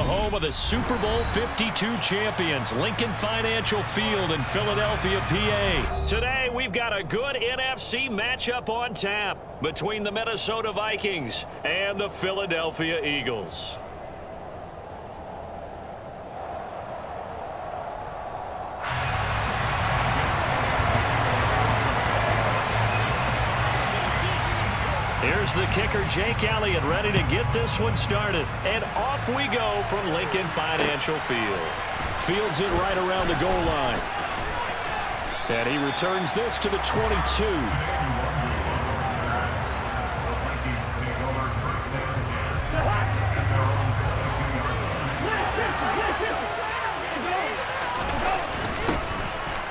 home of the Super Bowl 52 champions, Lincoln Financial Field in Philadelphia, PA. Today, we've got a good NFC matchup on tap between the Minnesota Vikings and the Philadelphia Eagles. Here's the kicker, Jake Elliott, ready to get this one started. And off we go from Lincoln Financial Field. Fields it right around the goal line. And he returns this to the 22.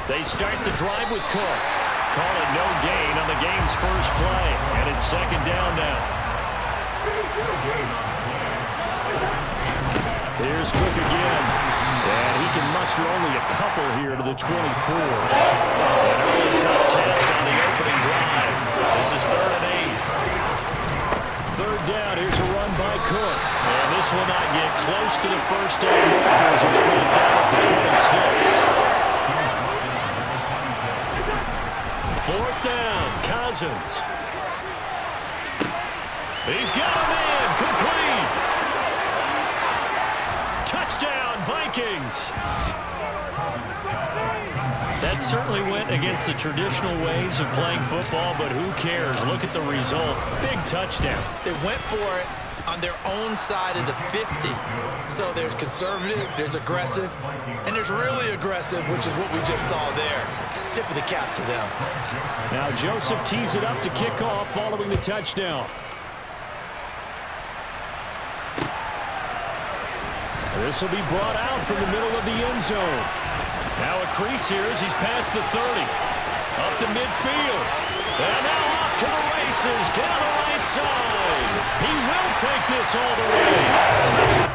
They start the drive with Cook. Call it no gain on the game's first play. And it's second down now. Here's Cook again. And he can muster only a couple here to the 24. An early tough test on the opening drive. This is 3rd and 8. Third down, here's a run by Cook. And this will not get close to the first down markers. He's brought down at the 26. 4th down, Cousins. He's got him in, complete. Touchdown, Vikings. That certainly went against the traditional ways of playing football, but who cares? Look at the result. Big touchdown. They went for it on their own side of the 50. So there's conservative, there's aggressive, and there's really aggressive, which is what we just saw there. Tip of the cap to them. Now Joseph tees it up to kick off following the touchdown. This will be brought out from the middle of the end zone. Now a crease here as he's past the 30. Up to midfield. And now off to the races down the right side. He will take this all the way. Touchdown.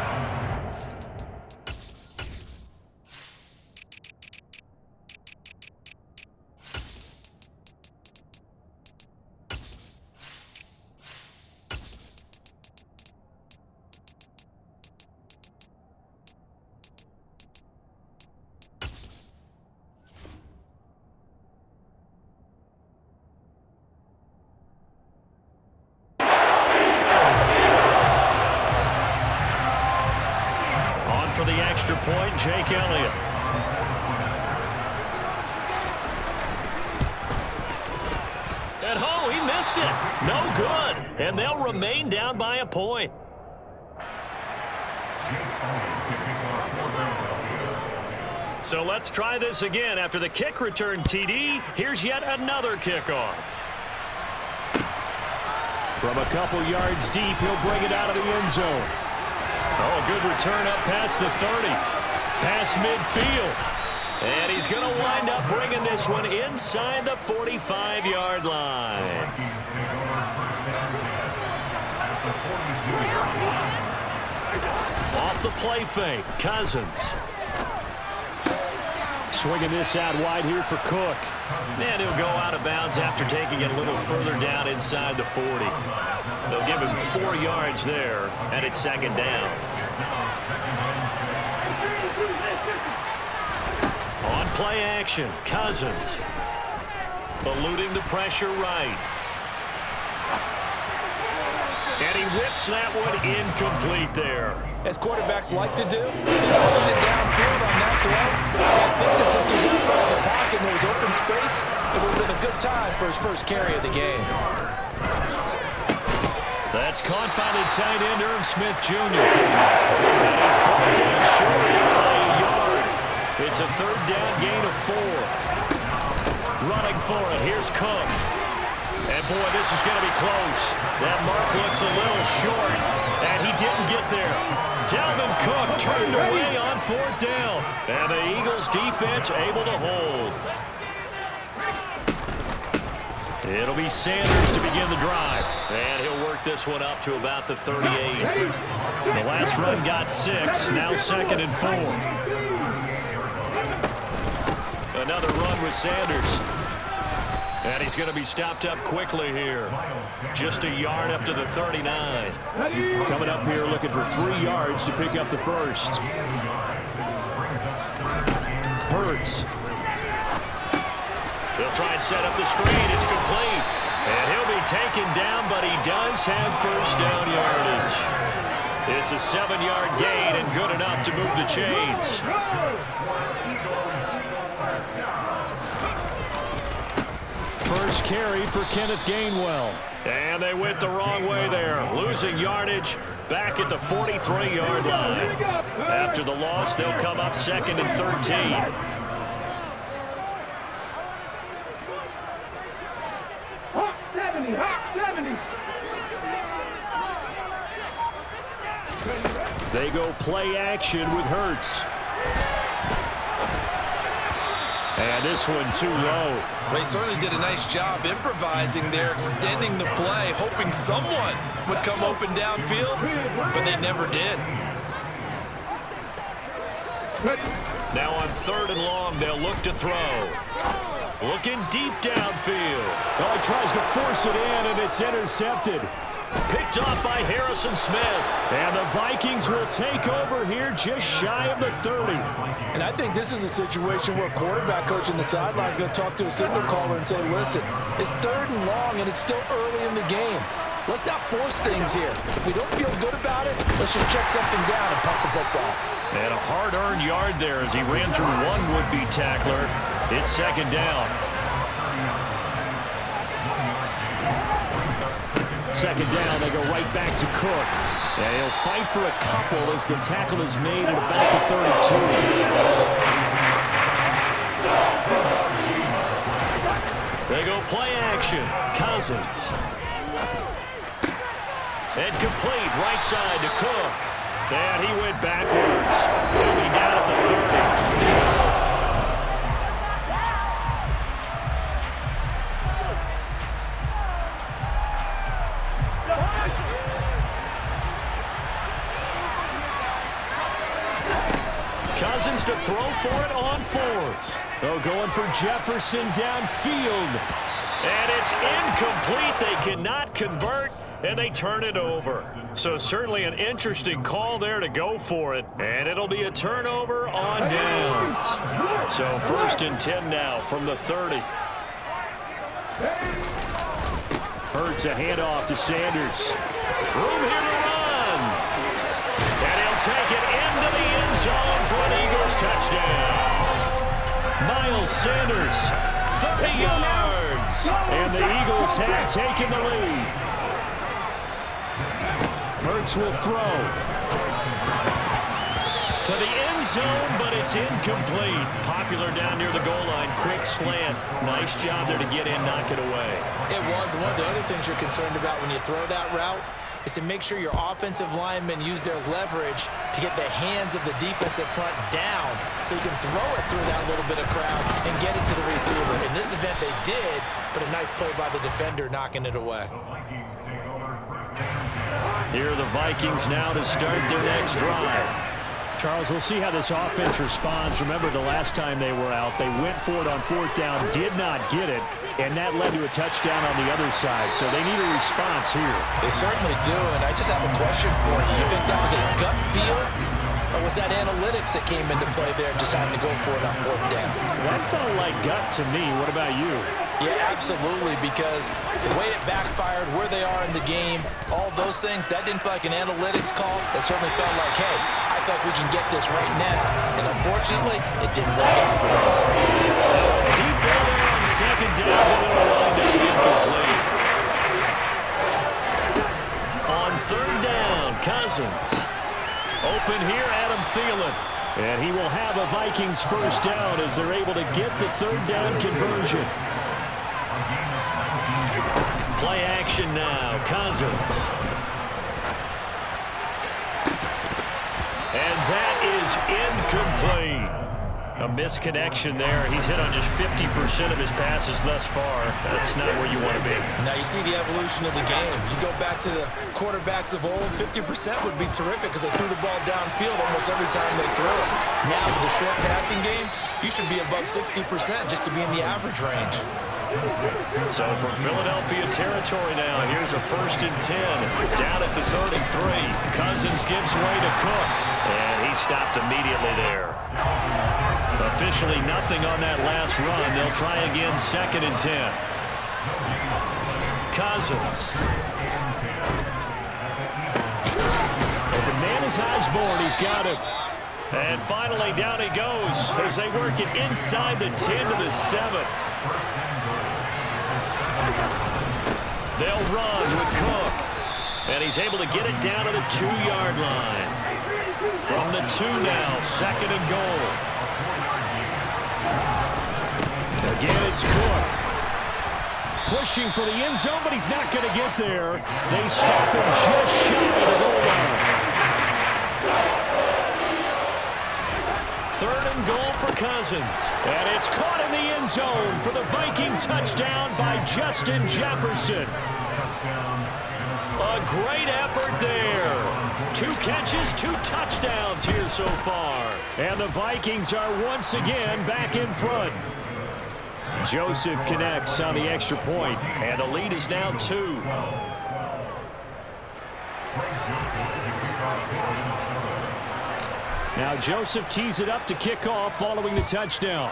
For the extra point, Jake Elliott. And he missed it. No good. And they'll remain down by a point. So let's try this again. After the kick return TD, here's yet another kickoff. From a couple yards deep, he'll bring it out of the end zone. Oh, good return up past the 30. Past midfield. And he's going to wind up bringing this one inside the 45-yard line. Off the play fake, Cousins. Swinging this out wide here for Cook. And he'll go out of bounds after taking it a little further down inside the 40. They'll give him 4 yards there, and it's second down. On play action, Cousins. Eluding the pressure right. And he whips that one incomplete there. As quarterbacks like to do, he pushed it downfield on that throw. I think that since he's outside the pocket and there was open space, it would have been a good time for his first carry of the game. That's caught by the tight end, Irv Smith Jr. And he's brought down short by a yard. It's a 3rd down gain of 4. Running for it, here's Cook. And boy, this is going to be close. That mark looks a little short, and he didn't get there. Dalvin Cook turned away on 4th down, and the Eagles defense able to hold. It'll be Sanders to begin the drive, and he'll work this one up to about the 38. The last run got 6, now 2nd and 4. Another run with Sanders. And he's going to be stopped up quickly here. Just a yard up to the 39. Coming up here looking for 3 yards to pick up the first. Hurts. He'll try and set up the screen. It's complete. And he'll be taken down, but he does have first down yardage. It's a 7-yard gain and good enough to move the chains. First carry for Kenneth Gainwell. And they went the wrong way there, losing yardage back at the 43-yard line. After the loss, they'll come up 2nd and 13. They go play action with Hurts. And this one too low. They certainly did a nice job improvising there, extending the play, hoping someone would come open downfield, but they never did. Now on 3rd and long, they'll look to throw. Looking deep downfield. Oh, he tries to force it in, and it's intercepted. Picked off by Harrison Smith. And the Vikings will take over here just shy of the 30. And I think this is a situation where a quarterback coach in the sideline is going to talk to a signal caller and say, listen, it's 3rd and long, and it's still early in the game. Let's not force things here. If we don't feel good about it, let's just check something down and punt the football. And a hard-earned yard there as he ran through one would-be tackler. It's 2nd down. 2nd down, they go right back to Cook. And he'll fight for a couple as the tackle is made at about the 32. They go play action. Cousins. And complete right side to Cook. And he went backwards. He'll be down at the 30. Cousins to throw for it on 4th. Oh, going for Jefferson downfield. And it's incomplete. They cannot convert, and they turn it over. So certainly an interesting call there to go for it. And it'll be a turnover on downs. So 1st and 10 now from the 30. Hurts a handoff to Sanders. Room here to run. And he'll take it into the end zone for an Eagles touchdown. Miles Sanders, 30 yards. And the Eagles have taken the lead. Hurts will throw. To the end zone, but it's incomplete. Popular down near the goal line. Quick slant. Nice job there to get in, knock it away. It was. One of the other things you're concerned about when you throw that route is to make sure your offensive linemen use their leverage to get the hands of the defensive front down so you can throw it through that little bit of crowd and get it to the receiver. In this event, they did, but a nice play by the defender knocking it away. Here are the Vikings now to start their next drive. Charles, we'll see how this offense responds. Remember, the last time they were out, they went for it on 4th down, did not get it, and that led to a touchdown on the other side. So they need a response here. They certainly do, and I just have a question for you. You think that was a gut feel, or was that analytics that came into play there, deciding to go for it on 4th down? That felt like gut to me. What about you? Yeah, absolutely, because the way it backfired, where they are in the game, all those things, that didn't feel like an analytics call. That certainly felt like, hey, I thought we can get this right now. And unfortunately, it didn't work out for them. Deep ball there on 2nd down, but it'll wind up incomplete. On 3rd down, Cousins. Open here, Adam Thielen. And he will have a Vikings first down as they're able to get the 3rd down conversion. Play action now, Cousins. And that is incomplete. A misconnection there. He's hit on just 50% of his passes thus far. That's not where you want to be. Now you see the evolution of the game. You go back to the quarterbacks of old, 50% would be terrific because they threw the ball downfield almost every time they threw it. Now with the short passing game, you should be above 60% just to be in the average range. So from Philadelphia territory now, here's a 1st and 10. Down at the 33. Cousins gives way to Cook. And he stopped immediately there. Officially nothing on that last run. They'll try again 2nd and 10. Cousins. The man is Osborne. He's got it. And finally down he goes as they work it inside the 10 to the 7. They'll run with Cook. And he's able to get it down to the 2-yard line. From the 2 now, 2nd and goal. Again, it's Cook. Pushing for the end zone, but he's not going to get there. They stop him just shy of the goal line. 3rd and goal for Cousins. And it's caught in the end zone for the Viking touchdown by Justin Jefferson. A great effort there. 2 catches, 2 touchdowns here so far. And the Vikings are once again back in front. Joseph connects on the extra point, and the lead is now 2. Now Joseph tees it up to kick off following the touchdown.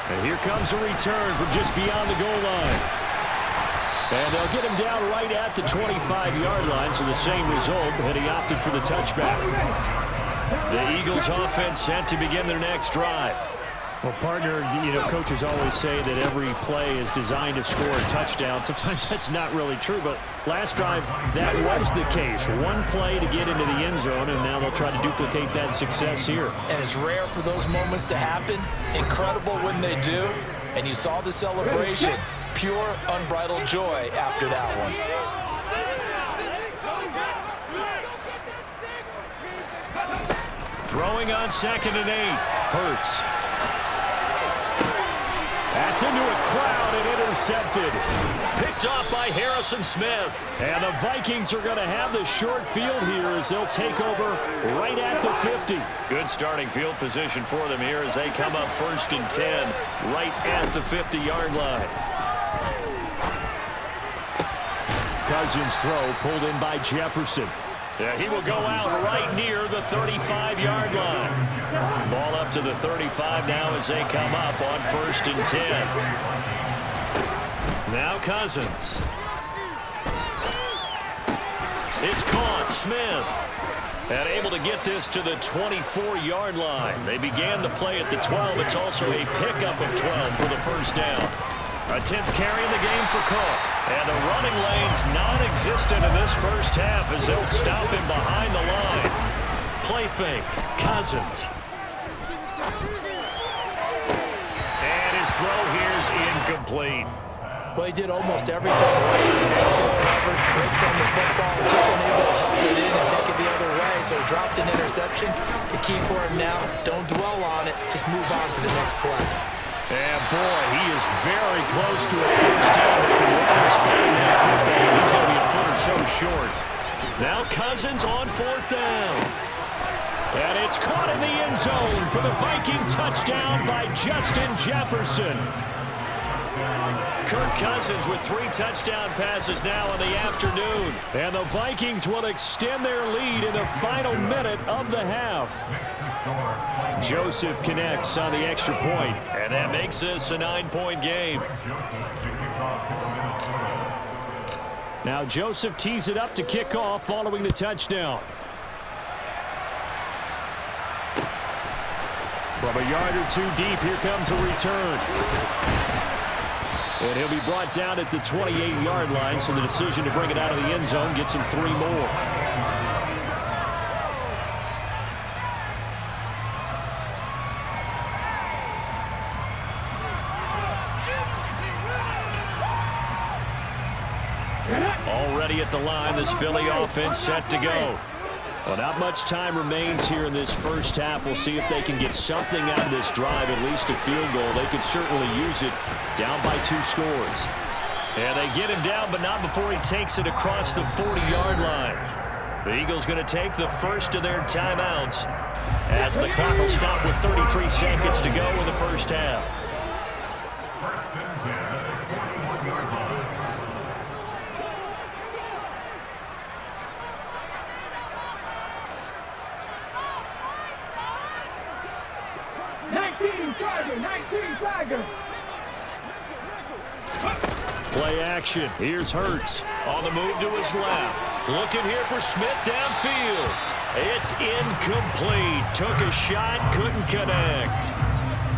And here comes a return from just beyond the goal line. And they'll get him down right at the 25-yard line, so the same result, and he opted for the touchback. The Eagles offense set to begin their next drive. Well, partner, you know, coaches always say that every play is designed to score a touchdown. Sometimes that's not really true, but last drive, that was the case. 1 play to get into the end zone, and now they'll try to duplicate that success here. And it's rare for those moments to happen. Incredible when they do. And you saw the celebration. Pure, unbridled joy after that one. Throwing on 2nd and 8. Hurts. That's into a crowd and intercepted. Picked off by Harrison Smith. And the Vikings are going to have the short field here as they'll take over right at the 50. Good starting field position for them here as they come up 1st and 10 right at the 50-yard line. Cousins' throw pulled in by Jefferson. Yeah, he will go out right near the 35-yard line. Ball up to the 35 now as they come up on 1st and 10. Now Cousins. It's caught. Smith. And able to get this to the 24-yard line. They began the play at the 12. It's also a pickup of 12 for the 1st down. A 10th carry in the game for Cook. And the running lane's non-existent in this 1st half as they'll stop him behind the line. Play fake. Cousins. And his throw here's incomplete. Well, he did almost everything right. Excellent coverage, breaks on the football, just unable to haul it in and take it the other way. So he dropped an interception. The key for him now, don't dwell on it. Just move on to the next play. And boy, he is very close to a 1st down, but from where they're spotting that football, he's going to be a foot or so short. Now Cousins on 4th down. And it's caught in the end zone for the Viking touchdown by Justin Jefferson. Kirk Cousins with 3 touchdown passes now in the afternoon. And the Vikings will extend their lead in the final minute of the half. Joseph connects on the extra point, and that makes this a 9-point game. Now Joseph tees it up to kick off following the touchdown. From a yard or 2 deep, here comes a return. And he'll be brought down at the 28-yard line, so the decision to bring it out of the end zone gets him 3 more. Already at the line, this Philly offense set to go. Well, not much time remains here in this 1st half. We'll see if they can get something out of this drive, at least a field goal. They could certainly use it, down by 2 scores. And they get him down, but not before he takes it across the 40-yard line. The Eagles going to take the first of their timeouts as the clock will stop with 33 seconds to go in the first half. Play action. Here's Hurts on the move to his left. Looking here for Smith downfield. It's incomplete. Took a shot, couldn't connect.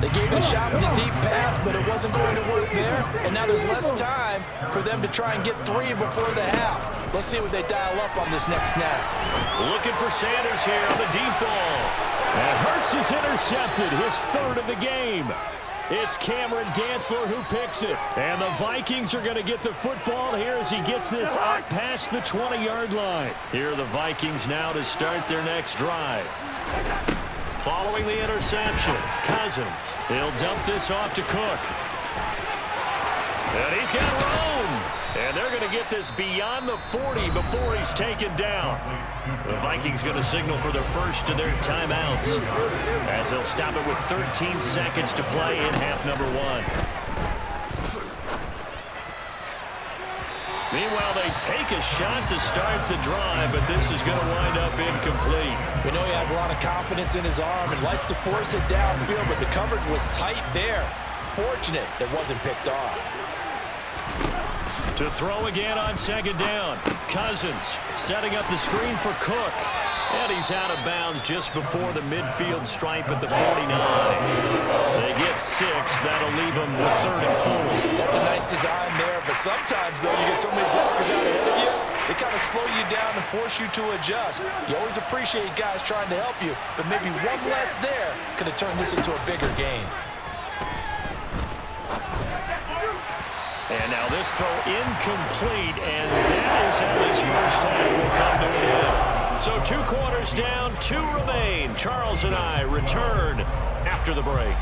They gave it a shot with a deep pass, but it wasn't going to work there. And now there's less time for them to try and get 3 before the half. Let's see what they dial up on this next snap. Looking for Sanders here on the deep ball. And Hurts is intercepted, his 3rd of the game. It's Cameron Dantzler who picks it. And the Vikings are going to get the football here as he gets this out past the 20-yard line. Here are the Vikings now to start their next drive. Following the interception, Cousins. He'll dump this off to Cook. And he's got room. And they're going to get this beyond the 40 before he's taken down. The Vikings going to signal for the first of their timeouts as they'll stop it with 13 seconds to play in half number 1. Meanwhile, they take a shot to start the drive, but this is going to wind up incomplete. We know he has a lot of confidence in his arm and likes to force it downfield, but the coverage was tight there. Fortunate it wasn't picked off. To throw again on 2nd down. Cousins setting up the screen for Cook. And he's out of bounds just before the midfield stripe at the 49. They get 6. That'll leave them with 3rd and 4. That's a nice design there, but sometimes, though, you get so many blockers out ahead of you, they kind of slow you down and force you to adjust. You always appreciate guys trying to help you, but maybe one less there could have turned this into a bigger game. And now this throw incomplete, and that is how this first half will come to an end. So 2 quarters down, 2 remain. Charles and I return after the break.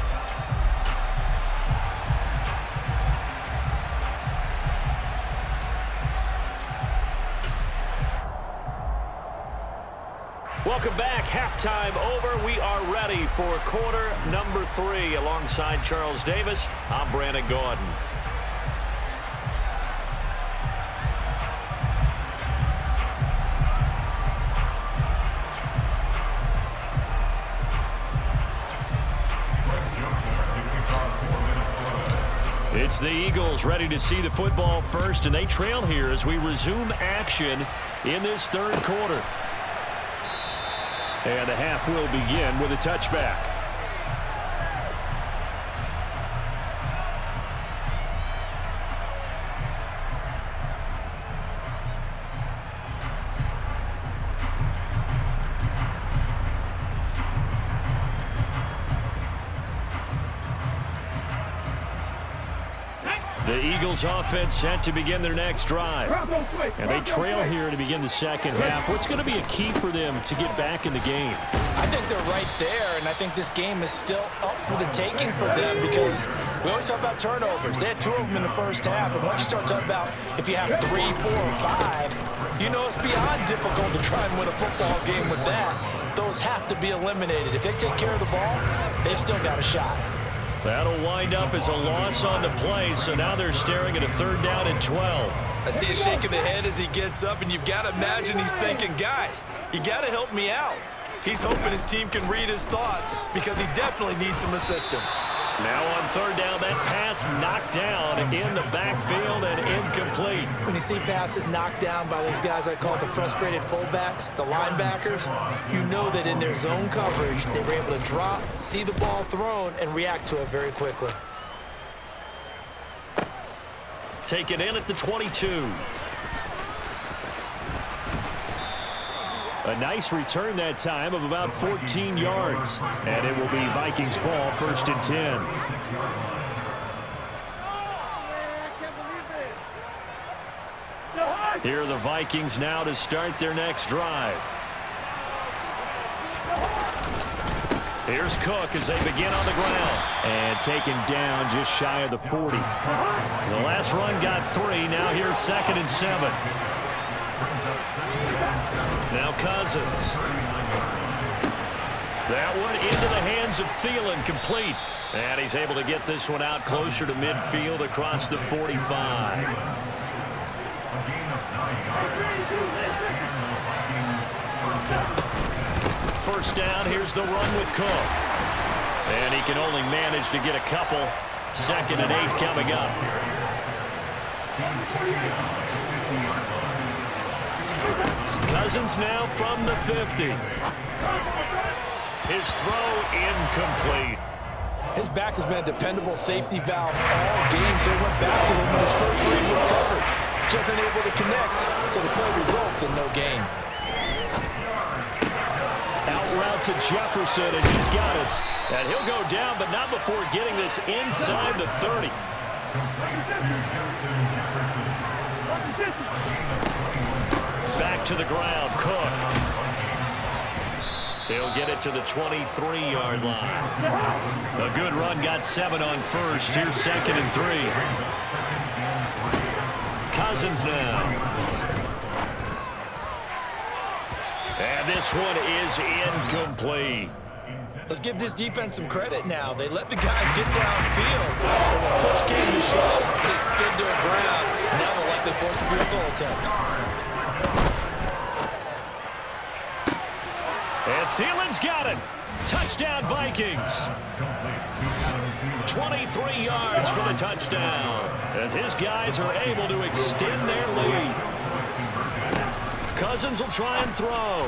Welcome back. Halftime over. We are ready for quarter number 3. Alongside Charles Davis, I'm Brandon Gordon. It's the Eagles ready to see the football first, and they trail here as we resume action in this 3rd quarter. And the half will begin with a touchback. The Eagles offense set to begin their next drive. And they trail here to begin the 2nd half. What's going to be a key for them to get back in the game? I think they're right there, and I think this game is still up for the taking for them because we always talk about turnovers. They had 2 of them in the first half, and once you start talking about if you have 3, 4, or 5, you know it's beyond difficult to try and win a football game with that. Those have to be eliminated. If they take care of the ball, they've still got a shot. That'll wind up as a loss on the play, so now they're staring at a 3rd down and 12. I see a shake of the head as he gets up, and you've got to imagine he's thinking, guys, you got to help me out. He's hoping his team can read his thoughts because he definitely needs some assistance. Now on 3rd down, that pass knocked down in the backfield and incomplete. When you see passes knocked down by those guys I call the frustrated fullbacks, the linebackers, you know that in their zone coverage, they were able to drop, see the ball thrown, and react to it very quickly. Taken in at the 22. A nice return that time of about 14 yards. And it will be Vikings ball, 1st and 10. Here are the Vikings now to start their next drive. Here's Cook as they begin on the ground. And taken down just shy of the 40. The last run got 3. Now here's 2nd and 7. Now Cousins. That one into the hands of Thielen, complete. And he's able to get this one out closer to midfield across the 45. First down, here's the run with Cook. And he can only manage to get a couple. 2nd and 8 coming up. Cousins now from the 50. His throw incomplete. His back has been a dependable safety valve all game, so he went back to him when his first read was covered. Just unable to connect, so the play results in no gain. Out route to Jefferson, and he's got it. And he'll go down, but not before getting this inside the 30. Back to the ground, Cook. He'll get it to the 23-yard line. A good run, got 7 on first. Here's 2nd and 3. Cousins now. And this one is incomplete. Let's give this defense some credit now. They let the guys get downfield, but when push came to shove, they stood their ground. Now they'll likely force a field goal attempt. And Thielen's got it. Touchdown, Vikings. 23 yards for the touchdown as his guys are able to extend their lead. Cousins will try and throw.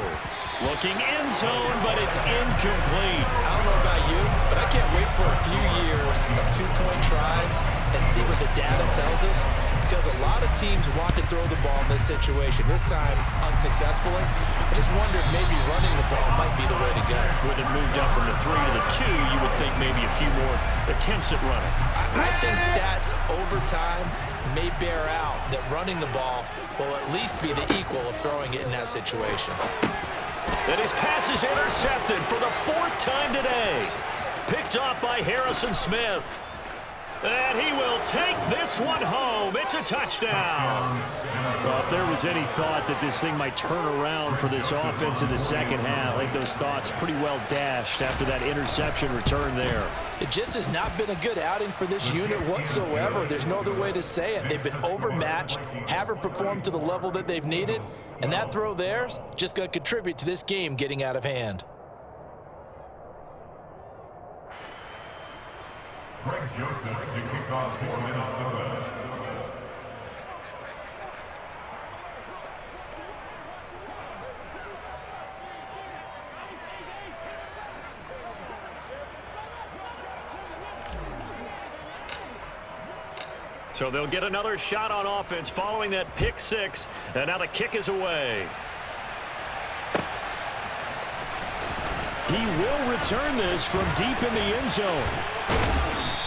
Looking end zone, but it's incomplete. I don't know about you, but I can't wait for a few years of two-point tries and see what the data tells us, because a lot of teams want to throw the ball in this situation, this time unsuccessfully. I just wonder if maybe running the ball might be the way to go. With it moved up from the 3 to the 2, you would think maybe a few more attempts at running. I think stats over time may bear out that running the ball will at least be the equal of throwing it in that situation. And his pass is intercepted for the 4th time today. Picked off by Harrison Smith. And he will take this one home. It's a touchdown. Well, if there was any thought that this thing might turn around for this offense in the second half, I think those thoughts pretty well dashed after that interception return there. It just has not been a good outing for this unit whatsoever. There's no other way to say it. They've been overmatched, haven't performed to the level that they've needed, and that throw there's just going to contribute to this game getting out of hand. Greg Joseph to kick off for Minnesota. So they'll get another shot on offense following that pick 6, and now the kick is away. He will return this from deep in the end zone.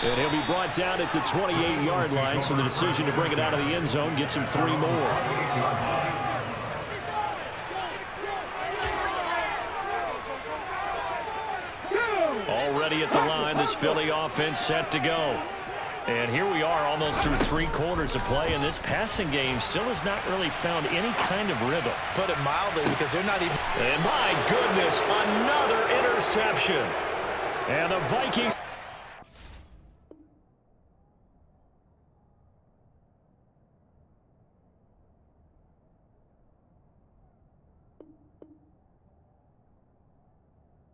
And he'll be brought down at the 28-yard line, so the decision to bring it out of the end zone gets him 3 more. Already at the line, this Philly offense set to go. And here we are almost through 3 quarters of play, and this passing game still has not really found any kind of rhythm. Put it mildly, because they're not even... And my goodness, another interception. And the Vikings